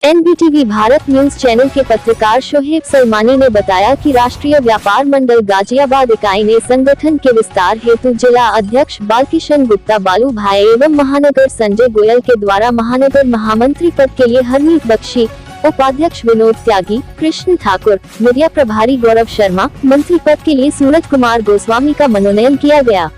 NBTV Bharat news channel के पत्रकार शोहेब सलमानी ने बताया कि राष्ट्रीय व्यापार मंडल गाजियाबाद इकाई ने संगठन के विस्तार हेतु जिला अध्यक्ष बालकिशन गुप्ता बालू भाई एवं महानगर संजय गोयल के द्वारा महानगर महामंत्री पद के लिए हरमीत बख्शी, उपाध्यक्ष विनोद त्यागी, कृष्ण ठाकुर, मीडिया प्रभारी गौरव शर्मा, मंत्री पद के लिए सूरज कुमार गोस्वामी का मनोनयन किया गया।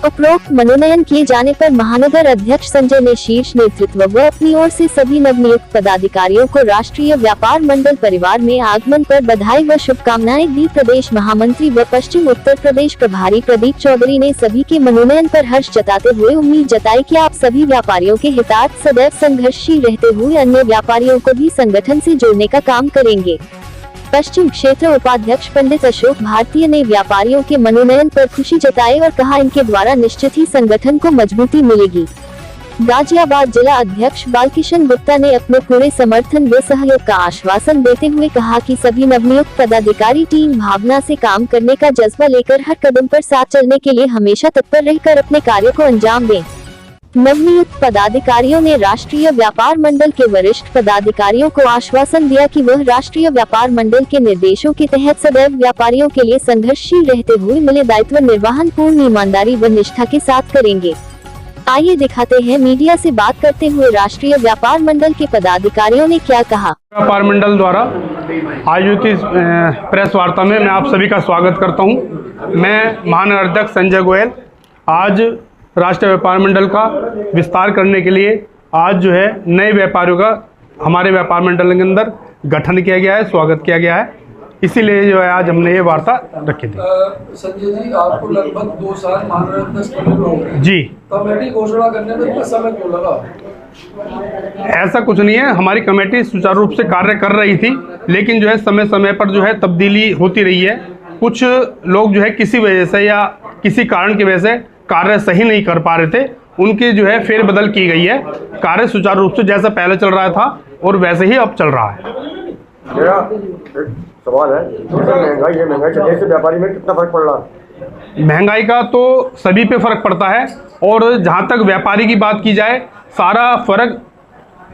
उपरोक्त मनोनयन किए जाने पर महानगर अध्यक्ष संजय ने शीर्ष नेतृत्व व अपनी ओर से सभी नवनियुक्त पदाधिकारियों को राष्ट्रीय व्यापार मंडल परिवार में आगमन पर बधाई व शुभकामनाएं दी। प्रदेश महामंत्री व पश्चिम उत्तर प्रदेश प्रभारी प्रदीप चौधरी ने सभी के मनोनयन पर हर्ष जताते हुए उम्मीद जताई कि आप सभी व्यापारियों के हितार्थ सदैव संघर्षशील रहते हुए अन्य व्यापारियों को भी संगठन से जोड़ने का काम करेंगे। पश्चिम क्षेत्र उपाध्यक्ष पंडित अशोक भारतीय ने व्यापारियों के मनोनयन पर खुशी जताई और कहा इनके द्वारा निश्चित ही संगठन को मजबूती मिलेगी। गाजियाबाद जिला अध्यक्ष बालकिशन गुप्ता ने अपने पूरे समर्थन व सहयोग का आश्वासन देते हुए कहा कि सभी नवनियुक्त पदाधिकारी टीम भावना से काम करने का जज्बा लेकर हर कदम पर साथ चलने के लिए हमेशा तत्पर रहकर अपने कार्य को अंजाम दें। नवनियुक्त पदाधिकारियों ने राष्ट्रीय व्यापार मंडल के वरिष्ठ पदाधिकारियों को आश्वासन दिया कि वह राष्ट्रीय व्यापार मंडल के निर्देशों के तहत सदैव व्यापारियों के लिए संघर्षशील रहते हुए मिले दायित्व निर्वहन पूर्ण ईमानदारी व निष्ठा के साथ करेंगे। आइए दिखाते हैं मीडिया से बात करते हुए राष्ट्रीय व्यापार मंडल के पदाधिकारियों ने क्या कहा। व्यापार मंडल द्वारा आयोजित इस प्रेस वार्ता में मैं आप सभी का स्वागत करता हूं। मैं महानगर अध्यक्ष संजय गोयल आज राष्ट्रीय व्यापार मंडल का विस्तार करने के लिए आज जो है नए व्यापारियों का हमारे व्यापार मंडल के अंदर गठन किया गया है, स्वागत किया गया है। इसीलिए जो है आज हमने ये वार्ता रखी थी। संजय जी, आपको लगभग 2 साल महानगर अध्यक्ष हो गए जी। कमेटी घोषणा करने में कितना समय क्यों लगा? ऐसा कुछ नहीं है, हमारी कमेटी सुचारू रूप से कार्य कर रही थी, लेकिन जो है समय समय पर जो है तब्दीली होती रही है। कुछ लोग जो है किसी वजह से या किसी कारण की वजह से कार्य सही नहीं कर पा रहे थे, उनकी जो है फेरबदल की गई है। कार्य सुचारू रूप से जैसा पहले चल रहा था और वैसे ही अब चल रहा है। मेरा एक सवाल है, महंगाई चलने से व्यापारी में कितना फर्क पड़ रहा है? महंगाई का तो सभी पे फर्क पड़ता है और जहाँ तक व्यापारी की बात की जाए सारा फर्क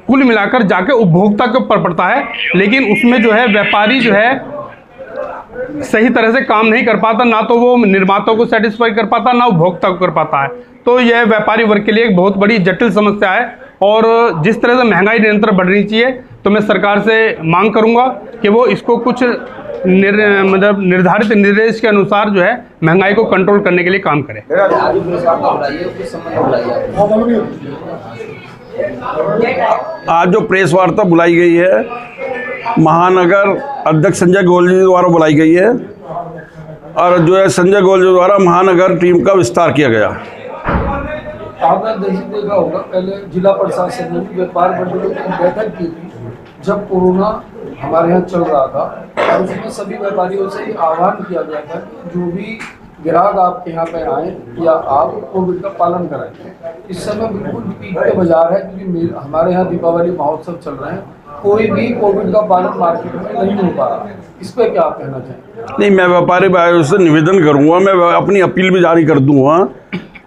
कुल मिलाकर जाके उपभोक्ता के ऊपर पड़ता है, लेकिन उसमें जो है व्यापारी जो है सही तरह से काम नहीं कर पाता, ना तो वो निर्माताओं को सेटिस्फाई कर पाता, ना उपभोक्ता को कर पाता है। तो यह व्यापारी वर्ग के लिए एक बहुत बड़ी जटिल समस्या है और जिस तरह से महंगाई निरंतर बढ़नी चाहिए, तो मैं सरकार से मांग करूंगा कि वो इसको कुछ मतलब निर्धारित निर्देश के अनुसार जो है महंगाई को कंट्रोल करने के लिए काम करे। आज जो प्रेस वार्ता बुलाई गई है महानगर अध्यक्ष संजय गोयल जी द्वारा बुलाई गई है और जो है संजय गोयल जी द्वारा महानगर टीम का विस्तार किया गया। आपने देखा होगा पहले जिला प्रशासन ने व्यापार मंडलों की बैठक की थी जब कोरोना हमारे यहाँ चल रहा था, और उसमें सभी व्यापारियों से आह्वान किया गया था कि जो भी ग्राहक आपके यहाँ पे आए या आप कोविड का पालन कराएं। इस समय बिल्कुल पीक पे बाजार है क्योंकि हमारे यहाँ दीपावली महोत्सव चल रहे हैं, कोई भी कोविड का पालन मार्केट में नहीं हो पा रहा। इस पे क्या आप कहना चाहेंगे? नहीं, मैं व्यापारी भाइयों से निवेदन करूंगा, मैं अपनी अपील भी जारी कर दूंगा।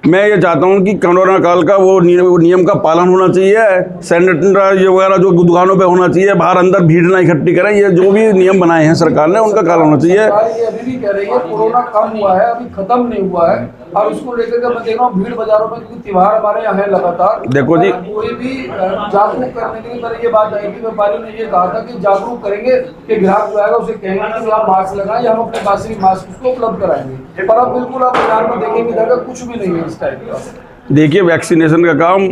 मैं ये चाहता हूं कि कोरोना काल का वो नियम का पालन होना चाहिए, सैनिटाइजर वगैरह जो दुकानों पे होना चाहिए, बाहर अंदर भीड़ ना इकट्ठी करें, ये जो भी नियम बनाए हैं सरकार ने उनका पालन होना चाहिए। ये अभी भी कह रही है कोरोना कम हुआ है, अभी खत्म नहीं हुआ है, और उसको लेकर के मैं देख रहा हूँ भीड़ बाजारों में, क्योंकि त्योहार हमारे यहाँ है लगातार। देखो जी, कोई भी जागरूक करने के लिए मैंने ये बात आई थी, व्यापारियों ने ये कहा था कि जागरूक करेंगे कि ग्राहक जो आएगा उसे कहेंगे कि आप मास्क लगाएं या हम अपने पास ही मास्क उसको उपलब्ध कराएंगे, पर अब बिल्कुल आप बाजार में देखेंगे कुछ भी नहीं है इस टाइप का। देखिए, वैक्सीनेशन का काम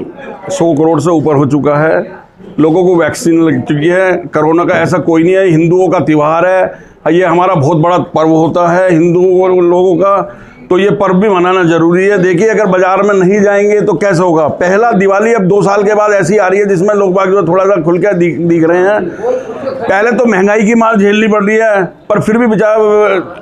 100 करोड़ से ऊपर हो चुका है, लोगों को वैक्सीन लग चुकी है। कोरोना का ऐसा कोई नहीं है, हिंदुओं का त्यौहार है, ये हमारा बहुत बड़ा पर्व होता है हिंदुओं लोगों का, तो ये पर्व भी मनाना जरूरी है। देखिए, अगर बाजार में नहीं जाएंगे तो कैसे होगा? पहला दिवाली अब 2 साल के बाद ऐसी आ रही है जिसमें लोग बाग जो थोड़ा सा खुल के दिख रहे हैं। पहले तो महंगाई की मार झेलनी पड़ रही है, पर फिर भी बेचारा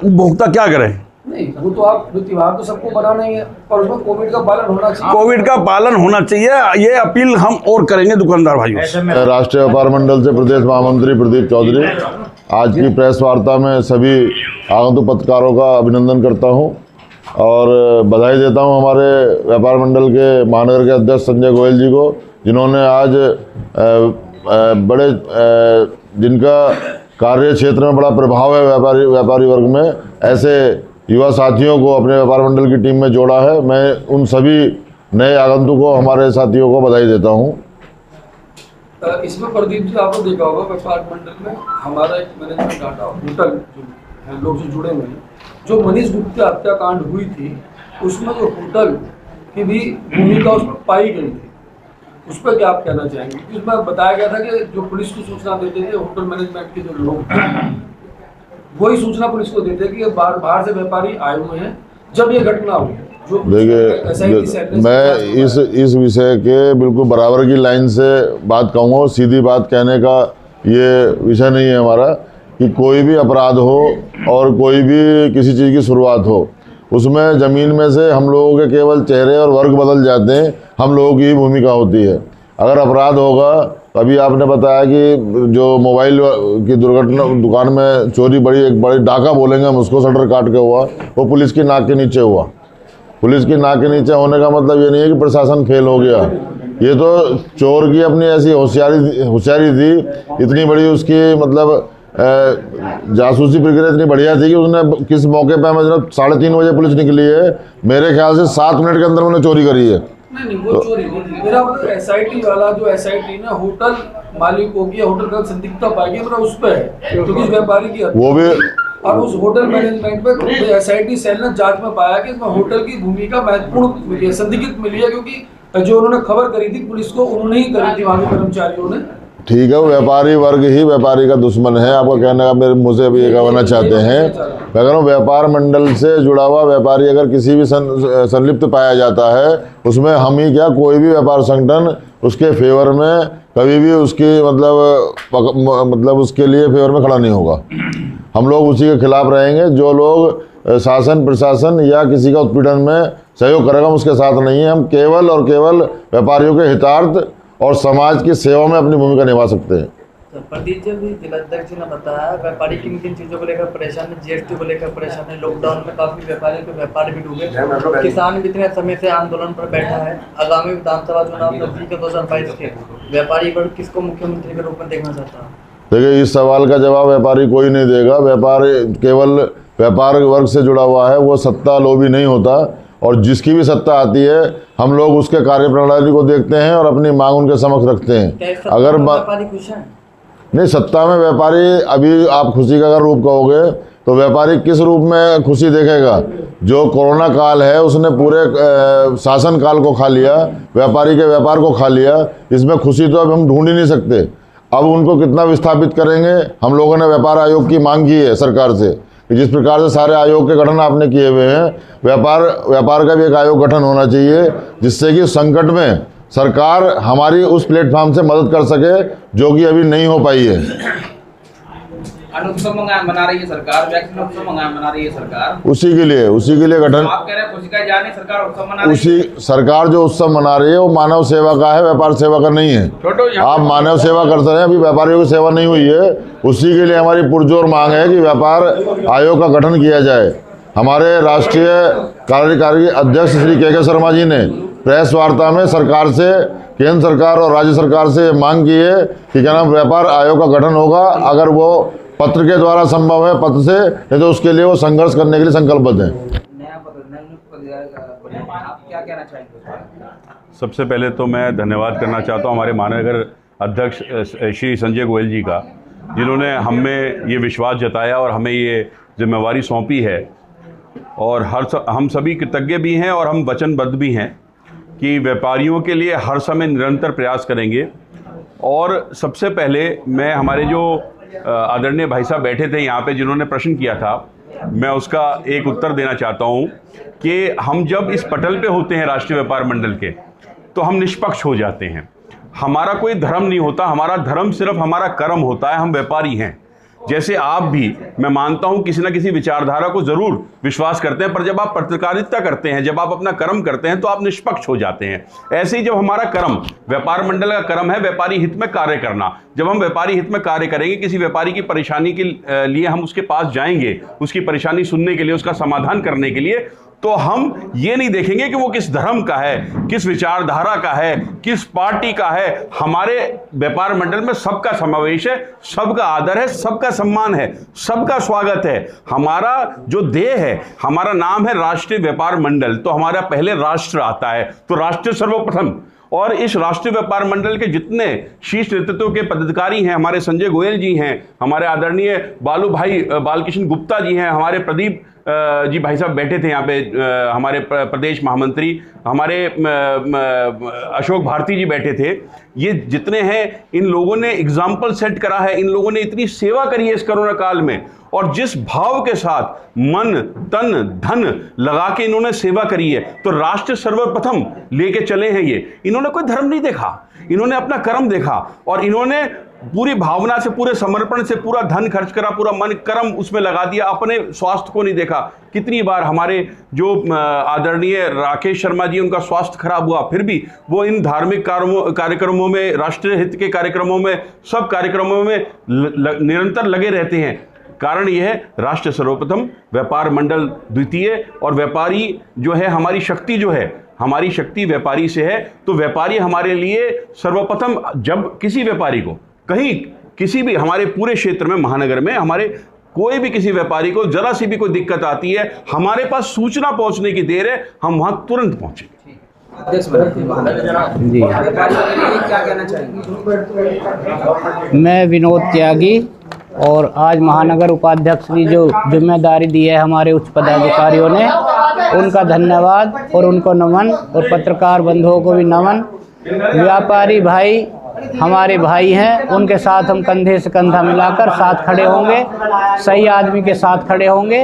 उपभोक्ता क्या करे? नहीं, वो तो आप त्योहार तो सबको बनाना ही है, और उसमें कोविड का पालन होना चाहिए। कोविड का पालन होना चाहिए, ये अपील हम और करेंगे दुकानदार भाइयों। राष्ट्रीय व्यापार मंडल से प्रदेश महामंत्री प्रदीप चौधरी, आज की प्रेस वार्ता में सभी आगंतुक पत्रकारों का अभिनंदन करता हूं और बधाई देता हूं हमारे व्यापार मंडल के महानगर के अध्यक्ष संजय गोयल जी को, जिन्होंने आज बड़े जिनका कार्य क्षेत्र में बड़ा प्रभाव है व्यापारी वर्ग में, ऐसे युवा साथियों को अपने व्यापार मंडल की टीम में जोड़ा है। मैं उन सभी नए आगंतुकों को, हमारे साथियों को बधाई देता हूँ। इसमें प्रदीप जी, आपने देखा होगा व्यापार मंडल में हमारा एक मैनेजमेंट डाटा होटल जो है, लोग जो जुड़े हुए हैं, जो मनीष गुप्ता हत्याकांड हुई थी उसमें जो होटल की भी भूमिका उसमें पाई गई थी, उस पर क्या आप कहना चाहेंगे? क्योंकि उसमें बताया गया था कि जो पुलिस को सूचना देते थे होटल मैनेजमेंट के जो लोग थे, वही सूचना पुलिस को देते कि बाहर से व्यापारी आए हुए हैं जब ये घटना हुई। देखिए, मैं इस विषय के बिल्कुल बराबर की लाइन से बात कहूँगा। सीधी बात कहने का ये विषय नहीं है हमारा कि कोई भी अपराध हो और कोई भी किसी चीज़ की शुरुआत हो, उसमें ज़मीन में से हम लोगों के केवल चेहरे और वर्ग बदल जाते हैं, हम लोगों की ही भूमिका होती है। अगर अपराध होगा, अभी आपने बताया कि जो मोबाइल की दुर्घटना, दुकान में चोरी, एक बड़ी डाका बोलेंगे हम उसको, शटर काट के हुआ, वो पुलिस की नाक के नीचे हुआ। पुलिस की नाक के नीचे होने का मतलब ये नहीं है कि प्रशासन फेल हो गया। ये तो चोर की अपनी ऐसी होशियारी थी, इतनी बड़ी उसकी मतलब जासूसी प्रक्रिया इतनी बढ़िया थी कि उसने किस मौके पे, मतलब 3:30 बजे पुलिस निकली है, मेरे ख्याल से 7 मिनट के अंदर उन्होंने चोरी करी है। नहीं, वो चोरी नहीं थी। मेरा मतलब एसआईटी वाला, जो एसआईटी ने होटल मालिकों की होटल का संदिग्धता पाई गई, मेरा उस पर है, क्योंकि व्यापारी की वो भी, और उस होटल मैनेजमेंट पे एसआईटी सेल ने जांच में पाया कि इसमें होटल की भूमिका महत्वपूर्ण मिली है, संदिग्ध मिली है, क्योंकि जो उन्होंने खबर करी थी पुलिस को, उन्होंने ही करी थी, वहां के कर्मचारियों ने। ठीक है, व्यापारी वर्ग ही व्यापारी का दुश्मन है, आपका कहने का मेरे मुझे भी ये कहना चाहते हैं। मैं कह रहा हूँ, व्यापार मंडल से जुड़ा हुआ व्यापारी अगर किसी भी संलिप्त पाया जाता है, उसमें हम ही क्या, कोई भी व्यापार संगठन उसके फेवर में कभी भी उसकी मतलब उसके लिए फेवर में खड़ा नहीं होगा। हम लोग उसी के खिलाफ रहेंगे। जो लोग शासन प्रशासन या किसी का उत्पीड़न में सहयोग करेगा, हम उसके साथ नहीं है। हम केवल और केवल व्यापारियों के हितार्थ और समाज की सेवा में अपनी भूमिका निभा सकते हैं। तो प्रदीप जी, भी जिलाध्यक्ष ने बताया व्यापारी किन किन चीज़ों को लेकर परेशान है, जीएसटी को लेकर परेशान है, लॉकडाउन में काफ़ी व्यापारियों के व्यापार भी डूबे, किसान भी इतने समय से आंदोलन पर बैठा है। आगामी विधानसभा चुनाव नजदीक है 2022 के, व्यापारी वर्ग किसको मुख्यमंत्री के रूप में देखना चाहता है? देखिए, इस सवाल का जवाब व्यापारी कोई नहीं देगा। व्यापारी केवल व्यापार वर्ग से जुड़ा हुआ है, वो सत्ता लोभी नहीं होता, और जिसकी भी सत्ता आती है हम लोग उसके कार्यप्रणाली को देखते हैं और अपनी मांग उनके समक्ष रखते हैं। अगर व्यापारी खुश है? नहीं, सत्ता में व्यापारी, अभी आप खुशी का अगर रूप कहोगे तो व्यापारी किस रूप में खुशी देखेगा? जो कोरोना काल है उसने पूरे शासन काल को खा लिया, व्यापारी के व्यापार को खा लिया। इसमें खुशी तो अब हम ढूंढ ही नहीं सकते। अब उनको कितना विस्थापित करेंगे? हम लोगों ने व्यापार आयोग की मांग की है सरकार से, जिस प्रकार से सारे आयोग के गठन आपने किए हुए हैं, व्यापार का भी एक आयोग गठन होना चाहिए, जिससे कि संकट में सरकार हमारी उस प्लेटफॉर्म से मदद कर सके, जो कि अभी नहीं हो पाई है। उत्सव मना रही है सरकार, वैक्सीन उत्सव मना रही है सरकार, उसी के लिए गठन। आप कह रहे हैं खुशी का इजहार नहीं, सरकार उत्सव मना रही है। सरकार जो उत्सव मना रही है वो मानव सेवा का है, व्यापार सेवा का नहीं है। आप मानव सेवा करते हैं, अभी व्यापारियों की सेवा नहीं हुई है। उसी के लिए हमारी पुरजोर मांग है कि व्यापार आयोग का गठन किया जाए। हमारे राष्ट्रीय कार्यकारी अध्यक्ष श्री के शर्मा जी ने प्रेस वार्ता में सरकार से, केंद्र सरकार और राज्य सरकार से मांग की है कि क्या नाम, व्यापार आयोग का गठन होगा। अगर वो पत्र के द्वारा संभव है, पत्र से, नहीं तो उसके लिए वो संघर्ष करने के लिए संकल्पबद्ध हैं। आप क्या कहना चाहेंगे? सबसे पहले तो मैं धन्यवाद करना चाहता हूँ हमारे महानगर अध्यक्ष श्री संजय गोयल जी का, जिन्होंने हमें ये विश्वास जताया और हमें ये जिम्मेवारी सौंपी है। और हम सभी कृतज्ञ भी हैं और हम वचनबद्ध भी हैं कि व्यापारियों के लिए हर समय निरंतर प्रयास करेंगे। और सबसे पहले मैं, हमारे जो आदरणीय भाई साहब बैठे थे यहाँ पे, जिन्होंने प्रश्न किया था, मैं उसका एक उत्तर देना चाहता हूँ कि हम जब इस पटल पे होते हैं राष्ट्रीय व्यापार मंडल के, तो हम निष्पक्ष हो जाते हैं। हमारा कोई धर्म नहीं होता, हमारा धर्म सिर्फ हमारा कर्म होता है। हम व्यापारी हैं, जैसे आप भी, मैं मानता हूं किसी ना किसी विचारधारा को जरूर विश्वास करते हैं, पर जब आप पत्रकारिता करते हैं, जब आप अपना कर्म करते हैं, तो आप निष्पक्ष हो जाते हैं। ऐसे ही जब हमारा कर्म, व्यापार मंडल का कर्म है व्यापारी हित में कार्य करना, जब हम व्यापारी हित में कार्य करेंगे, किसी व्यापारी की परेशानी के लिए हम उसके पास जाएंगे, उसकी परेशानी सुनने के लिए, उसका समाधान करने के लिए, तो हम ये नहीं देखेंगे कि वो किस धर्म का है, किस विचारधारा का है, किस पार्टी का है। हमारे व्यापार मंडल में सबका समावेश है, सबका आदर है, सबका सम्मान है, सबका स्वागत है। हमारा जो ध्येय है, हमारा नाम है राष्ट्रीय व्यापार मंडल, तो हमारा पहले राष्ट्र आता है, तो राष्ट्र सर्वप्रथम। और इस राष्ट्रीय व्यापार मंडल के जितने शीर्ष नेतृत्व के पदाधिकारी हैं, हमारे संजय गोयल जी हैं, हमारे आदरणीय बालकृष्ण गुप्ता जी हैं, हमारे प्रदीप जी भाई साहब बैठे थे यहाँ पे, हमारे प्रदेश महामंत्री, हमारे अशोक भारती जी बैठे थे। ये जितने हैं, इन लोगों ने एग्जाम्पल सेट करा है, इन लोगों ने इतनी सेवा करी है इस कोरोना काल में, और जिस भाव के साथ मन तन धन लगा के इन्होंने सेवा करी है, तो राष्ट्र सर्वप्रथम लेके चले हैं। ये इन्होंने कोई धर्म नहीं देखा, इन्होंने अपना कर्म देखा, और इन्होंने पूरी भावना से, पूरे समर्पण से पूरा धन खर्च करा, पूरा मन कर्म उसमें लगा दिया, अपने स्वास्थ्य को नहीं देखा। कितनी बार हमारे जो आदरणीय राकेश शर्मा जी, उनका स्वास्थ्य खराब हुआ, फिर भी वो इन धार्मिक कार्यक्रमों में, राष्ट्रीय हित के कार्यक्रमों में, सब कार्यक्रमों में निरंतर लगे रहते हैं। कारण यह है, राष्ट्र सर्वप्रथम, व्यापार मंडल द्वितीय, और व्यापारी जो है, हमारी शक्ति जो है, हमारी शक्ति व्यापारी से है। तो व्यापारी हमारे लिए सर्वप्रथम, जब किसी व्यापारी को कहीं किसी भी हमारे पूरे क्षेत्र में, महानगर में, हमारे कोई भी किसी व्यापारी को जरा सी भी कोई दिक्कत आती है, हमारे पास सूचना पहुंचने की देर है, हम वहां तुरंत पहुंचेंगे। जी, मैं विनोद त्यागी, और आज महानगर उपाध्यक्ष की जो जिम्मेदारी दी है हमारे उच्च पदाधिकारियों ने, उनका धन्यवाद और उनको नमन, और पत्रकार बंधुओं को भी नमन। व्यापारी भाई हमारे भाई हैं, उनके साथ हम कंधे से कंधा मिलाकर साथ खड़े होंगे, सही आदमी के साथ खड़े होंगे,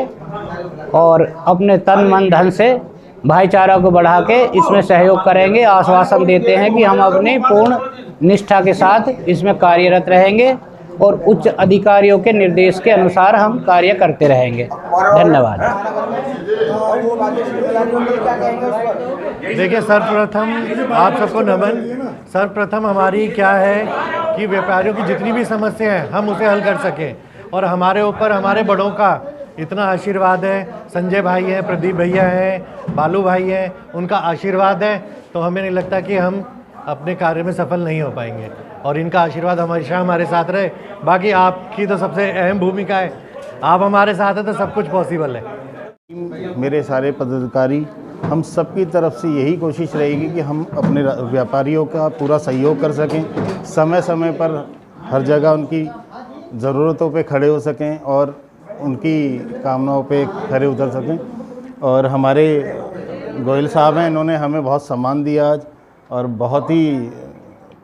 और अपने तन मन धन से भाईचारा को बढ़ा के इसमें सहयोग करेंगे। आश्वासन देते हैं कि हम अपनी पूर्ण निष्ठा के साथ इसमें कार्यरत रहेंगे, और उच्च अधिकारियों के निर्देश के अनुसार हम कार्य करते रहेंगे। धन्यवाद। देखिए, सर्वप्रथम आप सबको नमन। सर्वप्रथम हमारी क्या है कि व्यापारियों की जितनी भी समस्या है हम उसे हल कर सकें, और हमारे ऊपर हमारे बड़ों का इतना आशीर्वाद है। संजय भाई हैं, प्रदीप भैया हैं, बालू भाई हैं, उनका आशीर्वाद है, तो हमें नहीं लगता कि हम अपने कार्य में सफल नहीं हो पाएंगे, और इनका आशीर्वाद हमेशा हमारे साथ रहे। बाकी आपकी तो सबसे अहम भूमिका है, आप हमारे साथ हैं तो सब कुछ पॉसिबल है। मेरे सारे पदाधिकारी, हम सबकी तरफ से यही कोशिश रहेगी कि हम अपने व्यापारियों का पूरा सहयोग कर सकें, समय समय पर हर जगह उनकी ज़रूरतों पे खड़े हो सकें, और उनकी कामनाओं पे खड़े उतर सकें। और हमारे गोयल साहब हैं, इन्होंने हमें बहुत सम्मान दिया आज, और बहुत ही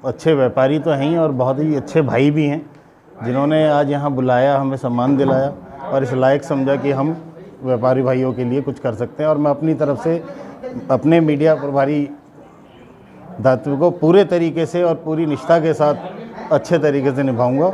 अच्छे व्यापारी तो हैं, और बहुत ही अच्छे भाई भी हैं, जिन्होंने आज यहाँ बुलाया, हमें सम्मान दिलाया, और इस लायक समझा कि हम व्यापारी भाइयों के लिए कुछ कर सकते हैं। और मैं अपनी तरफ से अपने मीडिया प्रभारी दायित्व को पूरे तरीके से और पूरी निष्ठा के साथ अच्छे तरीके से निभाऊंगा।